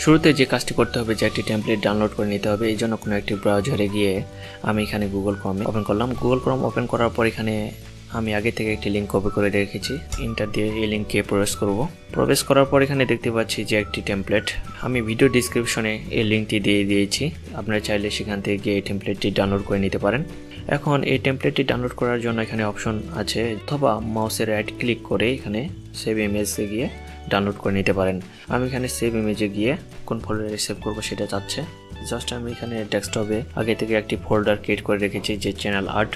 শুরুতে যে কাজটি করতে হবে যে একটি টেমপ্লেট ডাউনলোড করে নিতে হবে। এই জন্য কোনো একটি ব্রাউজারে গিয়ে আমি এখানে গুগল ক্রোম ওপেন করলাম। গুগল ক্রোম ওপেন করার পর এখানে আমি আগে থেকে একটি লিঙ্ক কপি করে রেখেছি, এন্টার দিয়ে এই লিঙ্কে প্রবেশ করব। প্রবেশ করার পর এখানে দেখতে পাচ্ছি যে একটি টেমপ্লেট, আমি ভিডিও ডিসক্রিপশনে এই লিঙ্কটি দিয়ে দিয়েছি। আপনারা চাইলে সেখান থেকে গিয়ে এই টেমপ্লেটটি ডাউনলোড করে নিতে পারেন। এখন এই টেমপ্লেটটি ডাউনলোড করার জন্য এখানে অপশন আছে, অথবা মাউসের রাইট ক্লিক করে এখানে সেভ ইমেজে গিয়ে ডাউনলোড করে নিতে পারেন। আমি এখানে সেভ ইমেজে গিয়ে কোন ফোল্ডারে সেভ করব সেটা চাচ্ছে। জাস্ট আমি এখানে ডেস্কটপে আগে থেকে একটি ফোল্ডার ক্রিয়েট করে রেখেছি যে চ্যানেল আর্ট,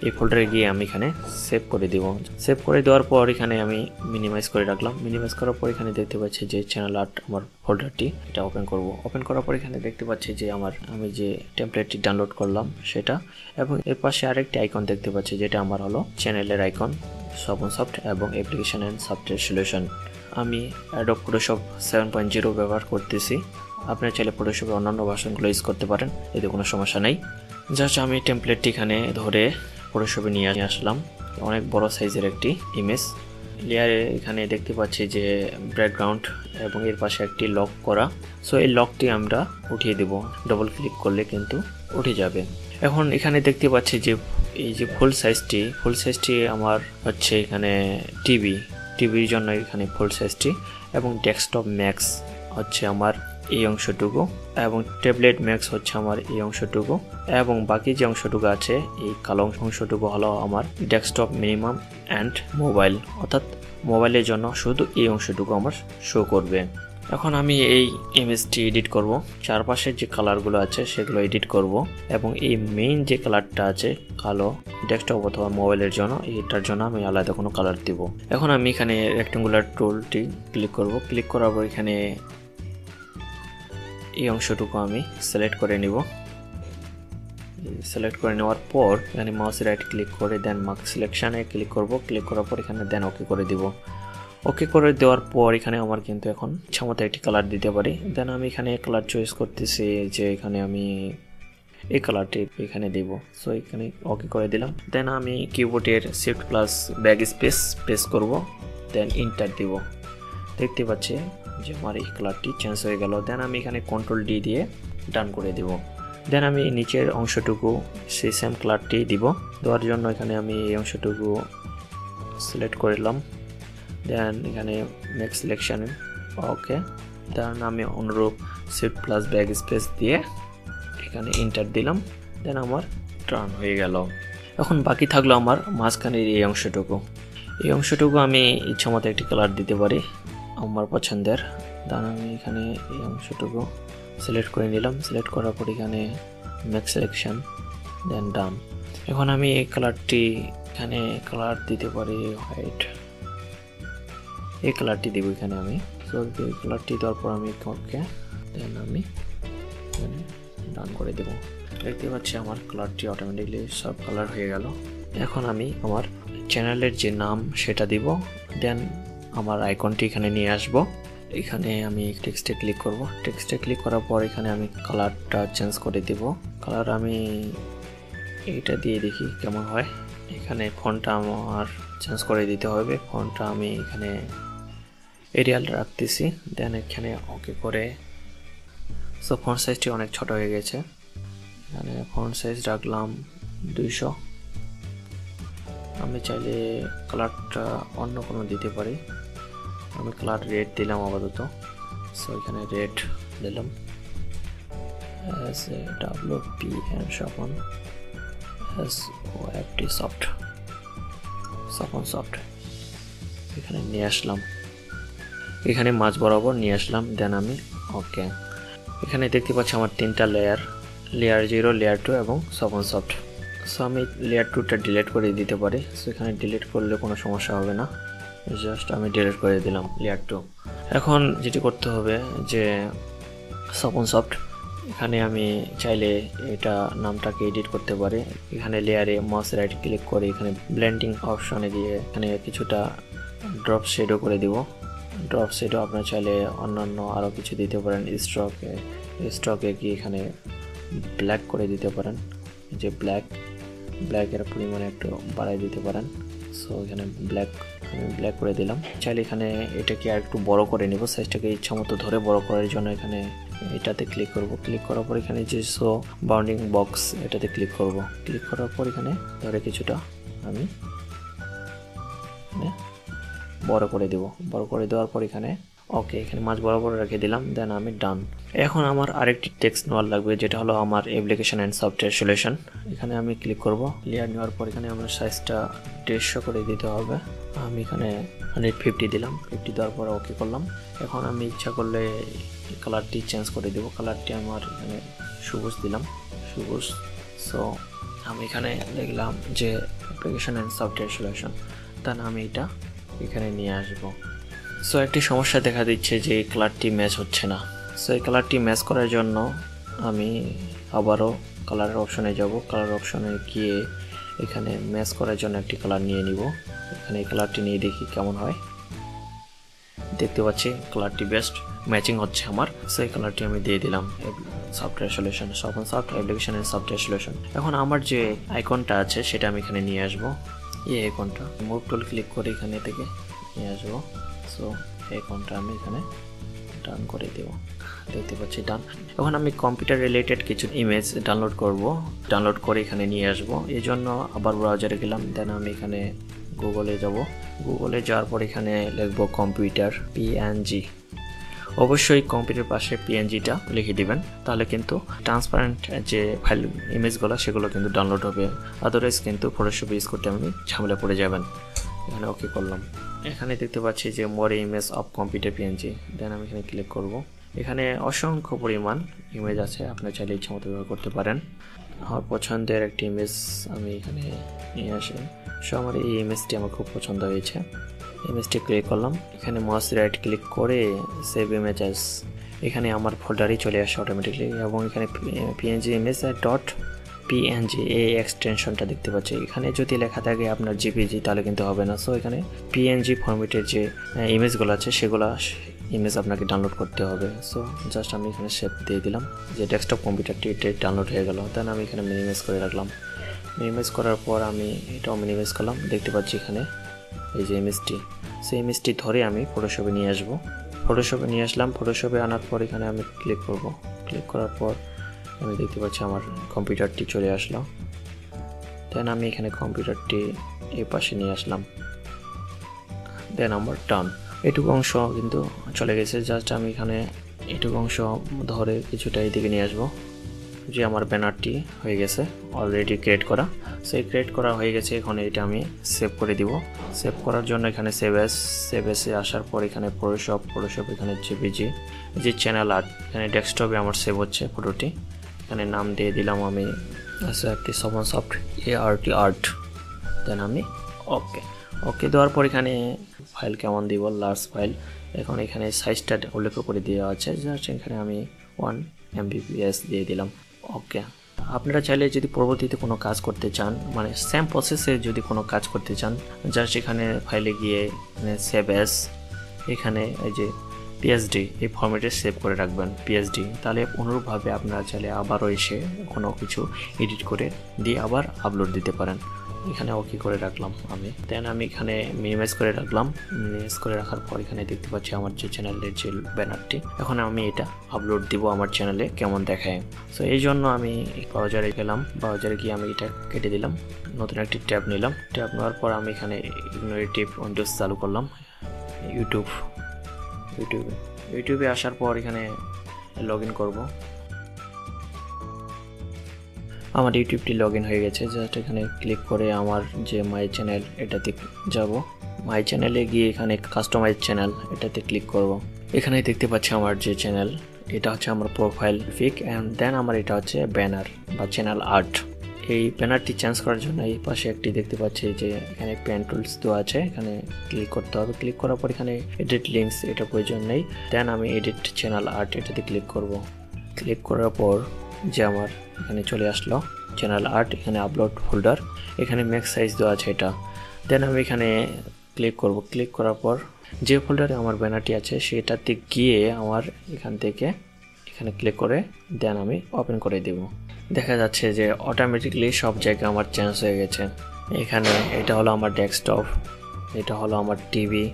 এই ফোল্ডারে গিয়ে আমি এখানে সেভ করে দিব। সেভ করে দেওয়ার পর এখানে আমি মিনিমাইজ করে রাখলাম। মিনিমাইজ করার পর এখানে দেখতে পাচ্ছি যে চ্যানেল আর্ট আমার ফোল্ডারটি, এটা ওপেন করব। ওপেন করার পর এখানে দেখতে পাচ্ছি যে আমি যে টেমপ্লেটটি ডাউনলোড করলাম সেটা, এবং এর পাশে আরেকটি আইকন দেখতে পাচ্ছি যেটা আমার হলো চ্যানেলের আইকন, সফট এবং অ্যাপ্লিকেশন অ্যান্ড সফটওয়্যার সলিউশন। আমি অ্যাডোব ফটোশপ 7.0 ব্যবহার করতেছি। আপনারা চাইলে ফটোশপের অন্যান্য ভার্সনগুলো ইউজ করতে পারেন, এতে কোনো সমস্যা নেই। জাস্ট আমি টেমপ্লেটটি এখানে ধরে ফটোশপে নিয়ে আসলাম। অনেক বড় সাইজের একটি ইমেজ লেয়ারে এখানে দেখতে পাচ্ছি যে ব্যাকগ্রাউন্ড এবং এর পাশে একটি লক করা। সো এই লকটি আমরা উঠিয়ে দেব, ডবল ক্লিক করলে কিন্তু উঠে যাবে। এখন এখানে দেখতে পাচ্ছি যে এই যে ফুল সাইজটি আমার হচ্ছে এখানে টিভির জন্য এখানে ফুল সাইজটি, এবং ডেস্কটপ ম্যাক্স হচ্ছে আমার এই অংশটুকু, এবং ট্যাবলেট ম্যাক্স হচ্ছে আমার এই অংশটুকু, এবং বাকি যে অংশটুকু আছে এই কালো অংশটুকু হলো আমার ডেস্কটপ মিনিমাম অ্যান্ড মোবাইল, অর্থাৎ মোবাইলের জন্য শুধু এই অংশটুকু আমার শো করবে। এখন আমি এই ইমেজটি এডিট করব, চারপাশের যে কালারগুলো আছে সেগুলো এডিট করব, এবং এই মেইন যে কালারটা আছে কালো ডেস্কটপ অথবা মোবাইলের জন্য, এটার জন্য আমি আলাদা কোনো কালার দিব। এখন আমি এখানে রেক্ট্যাঙ্গুলার টুলটি ক্লিক করব। ক্লিক করার পর এখানে এই অংশটুকু আমি সিলেক্ট করে নিব। সিলেক্ট করে নেওয়ার পর এখানে মাউস রাইট ক্লিক করে দেন মার্ক সিলেকশনে ক্লিক করব। ক্লিক করার পর এখানে দেন ওকে করে দিব। ওকে করে দেওয়ার পর এখানে আমার কিন্তু এখন ইচ্ছামতো একটি কালার দিতে পারি। দেন আমি এখানে কালার চয়েস করতেছি যে এখানে আমি এই কালারটি এখানে দিব। সো এখানে ওকে করে দিলাম। দেন আমি কিবোর্ডের shift plus back space press করব, দেন এন্টার দিব। দেখতে পাচ্ছি যে আমার এই কালারটি চেঞ্জ হয়ে গেল। দেন আমি এখানে কন্ট্রোল ডি দিয়ে ডান করে দেব। দেন আমি নিচের অংশটুকু সেই সেম কালারটি দিব। দেওয়ার জন্য এখানে আমি এই অংশটুকু সিলেক্ট করলাম। দেন এখানে মেক সিলেকশন ওকে। দেন আমি অনুরূপ শিফট প্লাস ব্যাক স্পেস দিয়ে এখানে এন্টার দিলাম। দেন আমার টার্ন হয়ে গেল। এখন বাকি থাকলো আমার মাঝখানের এই অংশটুকু আমি ইচ্ছামতো একটি কালার দিতে পারি আমার পছন্দের। দেন আমি এখানে এই অংশটুকু সিলেক্ট করে নিলাম। সিলেক্ট করার পর এখানে মেক সিলেকশন দেন ডান। এখন আমি এই কালারটি এখানে কালার দিতে পারি হোয়াইট, এই কালারটি দেব এখানে আমি। সো এই কালারটি দেওয়ার পর আমি ওকে, দেন আমি এখানে ডান করে দেব। দেখতে পাচ্ছি আমার কালারটি অটোমেটিকলি সব কালার হয়ে গেল। এখন আমি আমার চ্যানেলের যে নাম সেটা দিব। দেন আমার আইকনটি এখানে নিয়ে আসব। এখানে আমি টেক্সটে ক্লিক করব। টেক্সটে ক্লিক করার পর এখানে আমি কালারটা চেঞ্জ করে দেব। কালার আমি এইটা দিয়ে দেখি কেমন হয়। এখানে ফন্টটা আমার চেঞ্জ করে দিতে হবে। ফন্টটা আমি এখানে এরিয়াল রাখতেছি। দেন এখানে ওকে করে, সো ফন্ট সাইজটি অনেক ছোট হয়ে গেছে। এখানে ফন্ট সাইজ রাখলাম 200। আমি চাইলে কালারটা অন্য কোনো দিতে পারি। আমি কালার রেড দিলাম আপাতত। সো এখানে রেড দিলাম। SWPN সফট সফট এখানে নিয়ে আসলাম, এখানে মাঝ বরাবর নিয়ে আসলাম। দেন আমি ওকে। এখানে দেখতে পাচ্ছি আমার তিনটা লেয়ার 0, লেয়ার 2 এবং সফট। সো আমি লেয়ার 2টা ডিলিট করে দিতে পারি। সো এখানে ডিলিট করলে কোনো সমস্যা হবে না, জাস্ট আমি ডিলিট করে দিলাম লেয়ার 2। এখন যেটি করতে হবে যে সফট, এখানে আমি চাইলে এটা নামটাকে এডিট করতে পারি। এখানে লেয়ারে মাউস রাইট ক্লিক করে এখানে ব্লেন্ডিং অপশনে গিয়ে এখানে কিছুটা ড্রপ শেডও করে দিব। ড্রপ শেডও আপনারা চাইলে অন্যান্য আরও কিছু দিতে পারেন। স্ট্রোকে গিয়ে এখানে ব্ল্যাক করে দিতে পারেন, যে ব্ল্যাকের পরিমাণে একটু বাড়াই দিতে পারেন। সো এখানে ব্ল্যাক আমি ব্ল্যাক করে দিলাম। চাইলে এখানে এটাকে আর একটু বড় করে নিব, সাইজটাকে ইচ্ছা মতো ধরে বড় করার জন্য এখানে এটাতে ক্লিক করব। ক্লিক করার পর এখানে যে শো বাউন্ডিং বক্স এটাতে ক্লিক করব। ক্লিক করার পর এখানে ধরে কিছুটা আমি বড় করে দেব। বড় করে দেওয়ার পর এখানে ওকে, এখানে মাঝ বরাবর রেখে দিলাম। দেন আমি ডান। এখন আমার আরেকটি টেক্সট নেওয়ার লাগবে, যেটা হলো আমার অ্যাপ্লিকেশন অ্যান্ড সফটওয়্যার সলিউশন। এখানে আমি ক্লিক করব। লেয়ার নেওয়ার পর এখানে আমার সাইজটা 150 করে দিতে হবে। আমি এখানে 150 দিলাম। 50 দেওয়ার পর ওকে করলাম। এখন আমি ইচ্ছা করলে কালারটি চেঞ্জ করে দেব। কালারটি আমার এখানে সবুজ দিলাম, সবুজ। সো আমি এখানে লিখলাম যে অ্যাপ্লিকেশন অ্যান্ড সফটওয়্যার সলিউশন। দেন আমি এটা এখানে নিয়ে আসবো। সো একটি সমস্যা দেখা দিচ্ছে যে এই কালারটি ম্যাচ হচ্ছে না। সো এই কালারটি ম্যাচ করার জন্য আমি আবারও কালারের অপশনে যাব। কালার অপশনে গিয়ে এখানে ম্যাচ করার জন্য একটি কালার নিয়ে নিব। এখানে এই কালারটি নিয়ে দেখি কেমন হয়। দেখতে পাচ্ছি কালারটি বেস্ট ম্যাচিং হচ্ছে আমার। সো এই কালারটি আমি দিয়ে দিলাম software solution, soft application and software solution. এখন আমার যে আইকনটা আছে সেটা আমি এখানে নিয়ে আসবো। এই আইকনটা মুভ টুল ক্লিক করে এখানে থেকে নিয়ে আসবো। সো এই আইকনটা আমি এখানে ডান করে দেব। দেখতে পাচ্ছি ডান। এখন আমি কম্পিউটার রিলেটেড কিছু ইমেজ ডাউনলোড করব। ডাউনলোড করে এখানে নিয়ে আসবো। এই জন্য আবার ব্রাউজারে গেলাম। দেন আমি এখানে গুগলে যাব। গুগলে যাওয়ার পর এখানে লিখব কম্পিউটার PNG। অবশ্যই কম্পিউটার পাশে PNGটা লিখে দিবেন, তাহলে কিন্তু ট্রান্সপারেন্ট যে ফাইল ইমেজগুলো সেগুলো কিন্তু ডাউনলোড হবে। আদারওয়াইজ কিন্তু ফটোশপ ইউজ করতে আপনি ঝামেলা পড়ে যাবেন। এখানে ওকে করলাম। এখানে দেখতে পাচ্ছি যে মোর ইমেজ অফ কম্পিউটার PNG। দেন আমি এখানে ক্লিক করব। এখানে অসংখ্য পরিমাণ ইমেজ আছে, আপনি চাইলে ইচ্ছা মতো ব্যবহার করতে পারেন। আমার পছন্দের একটি ইমেজ আমি এখানে নিয়ে আসি। সো আমার এই ইমেজটি আমার খুব পছন্দ হয়েছে। ইমেজটি ক্লিক করলাম। এখানে মাউস রাইট ক্লিক করে সেভ ইমেজ অ্যাজ, এখানে আমার ফোল্ডারই চলে আসে অটোমেটিকলি। এবং এখানে PNG ইমেজ ডট PNG এই এক্সটেনশনটা দেখতে পাচ্ছি। এখানে যদি লেখা থাকে আপনার JPG তাহলে কিন্তু হবে না। সো এখানে PNG ফরম্যাটের যে ইমেজগুলো আছে সেগুলো ইমেজ আপনাকে ডাউনলোড করতে হবে। সো জাস্ট আমি এখানে সেভ দিয়ে দিলাম যে ডেস্কটপ কম্পিউটারটি ডাউনলোড হয়ে গেল। দেন আমি এখানে মিনিমাইজ করে রাখলাম। মিনিমাইজ করার পর আমি এটাও মিনিমাইজ করলাম। দেখতে পাচ্ছি এখানে এই যে ইমেজটি, সেই ইমেজটি ধরে আমি ফটোশপে নিয়ে আসবো। ফটোশপে নিয়ে আসলাম। ফটোশপে আনার পর এখানে আমি ক্লিক করব। ক্লিক করার পর আমি দেখতে পাচ্ছি আমার কম্পিউটারটি চলে আসলো। দেন আমি এখানে কম্পিউটারটি এই পাশে নিয়ে আসলাম। দেন আমার ডান। এটুকু অংশ কিন্তু চলে গেছে। জাস্ট আমি এখানে এটুকু অংশ ধরে কিছুটা এইদিকে নিয়ে আসবো। যে আমার ব্যানারটি হয়ে গেছে অলরেডি ক্রিয়েট করা। সেই ক্রিয়েট করা হয়ে গেছে। এখন এটা আমি সেভ করে দিব। সেভ করার জন্য এখানে সেভ এসে আসার পর এখানে ফটোশপ এখানে JPG যে চ্যানেল আর্ট, এখানে ডেস্কটপে আমার সেভ হচ্ছে ফটোটি। এখানে নাম দিয়ে দিলাম আমি একটি সফট ART। দেন আমি ওকে দেওয়ার পর এখানে ফাইল কেমন দিব, লার্জ ফাইল। এখন এখানে সাইজটা উল্লেখ করে দেওয়া আছে। জাস্ট এখানে আমি 1 MB/s দিয়ে দিলাম। ওকে। আপনারা চাইলে যদি পরবর্তীতে কোনো কাজ করতে চান, মানে সেম প্রসেসে যদি কোনো কাজ করতে চান, জাস্ট এখানে ফাইলে গিয়ে সেভ অ্যাজ, এখানে এই যে PSD এই ফরম্যাটে সেভ করে রাখবেন PSD। তাহলে অনুরূপভাবে আপনারা চাইলে আবারও এসে কোনো কিছু এডিট করে দিয়ে আবার আপলোড দিতে পারেন। এখানে ওকে করে রাখলাম আমি। দেন আমি এখানে মিনিমাইজ করে রাখলাম। মিনিমাইজ করে রাখার পর এখানে দেখতে পাচ্ছি আমার যে চ্যানেলের যে ব্যানারটি। এখন আমি এটা আপলোড দিব আমার চ্যানেলে কেমন দেখায়। সো এই জন্য আমি ব্রাউজারে গেলাম। ব্রাউজারে গিয়ে আমি এটা কেটে দিলাম। নতুন একটি ট্যাব নিলাম। ট্যাব নেওয়ার পর আমি এখানে ইগনোরেটিভ উইন্ডোজ চালু করলাম। ইউটিউবে আসার পর এখানে লগ ইন করবো। আমার ইউটিউবটি লগ ইন হয়ে গেছে। জাস্ট এখানে ক্লিক করে আমার যে মাই চ্যানেল এটাতে যাব। মাই চ্যানেলে গিয়ে এখানে কাস্টমাইজ চ্যানেল এটাতে ক্লিক করব। এখানে দেখতে পাচ্ছি আমার যে চ্যানেল, এটা হচ্ছে আমার প্রোফাইল পিক। অ্যান্ড দেন আমার এটা হচ্ছে ব্যানার বা চ্যানেল আর্ট। এই ব্যানারটি চেঞ্জ করার জন্য এই পাশে একটি দেখতে পাচ্ছি যে এখানে পেন টুলস দেওয়া আছে, এখানে ক্লিক করতে হবে। ক্লিক করার পর এখানে এডিট লিঙ্কস এটা প্রয়োজন নেই। দেন আমি এডিট চ্যানেল আর্ট এটাতে ক্লিক করব। ক্লিক করার পর যে আমার এখানে চলে আসলো চ্যানেল আর্ট। এখানে আপলোড ফোল্ডার, এখানে ম্যাক্স সাইজ দেওয়া আছে এটা। দেন আমি এখানে ক্লিক করব। ক্লিক করার পর যে ফোল্ডারে আমার ব্যানারটি আছে সেটাতে গিয়ে আমার এখান থেকে এখানে ক্লিক করে দেন আমি ওপেন করে দেব। দেখা যাচ্ছে যে অটোমেটিকলি সব জায়গায় আমার চেঞ্জ হয়ে গেছে। এখানে এটা হলো আমার ডেস্কটপ, এটা হলো আমার টিভি,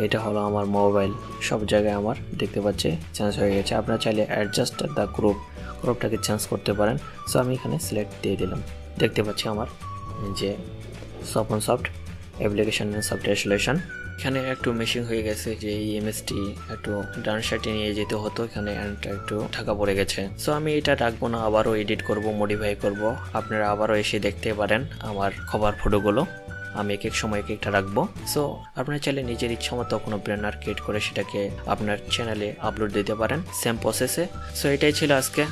এটা হলো আমার মোবাইল, সব জায়গায় আমার দেখতে পাচ্ছি চেঞ্জ হয়ে গেছে। আপনারা চাইলে অ্যাডজাস্ট দ্য গ্রুপটাকে চেঞ্জ করতে পারেন। সো আমি এখানে সিলেক্ট দিয়ে দিলাম। দেখতে পাচ্ছি আমার যে open soft application and software solution. এখানে একটু মেশিং হয়ে গেছে যে এই ইমেজটি একটু ডান সাইডে নিয়ে যেতে হতো, এখানে একটু ঢাকা পড়ে গেছে। সো আমি এটা রাখবো না, আবারও এডিট করব, মডিফাই করব। আপনারা আবারও এসে দেখতে পারেন আমার কভার ফটোগুলো। আমি এক এক সময় এক একটা রাখবো। সো আপনারা চাইলে নিজের ইচ্ছা মতো কোনো ব্যানার ক্রিয়েট করে সেটাকে আপনার চ্যানেলে আপলোড দিতে পারেন সেম প্রসেসে। সো এটাই ছিল আজকে।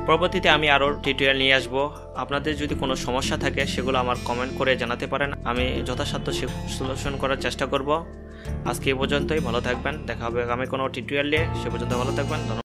পরবর্তীতে আমি আরও টিউটোরিয়াল নিয়ে আসবো। আপনাদের যদি কোনো সমস্যা থাকে সেগুলো আমার কমেন্ট করে জানাতে পারেন, আমি যথাসাধ্য সলিউশন করার চেষ্টা করব। আজকে এই পর্যন্তই, ভালো থাকবেন, দেখা হবে আগামী কোনো টিউটোরিয়াল নিয়ে। সে পর্যন্ত ভালো থাকবেন।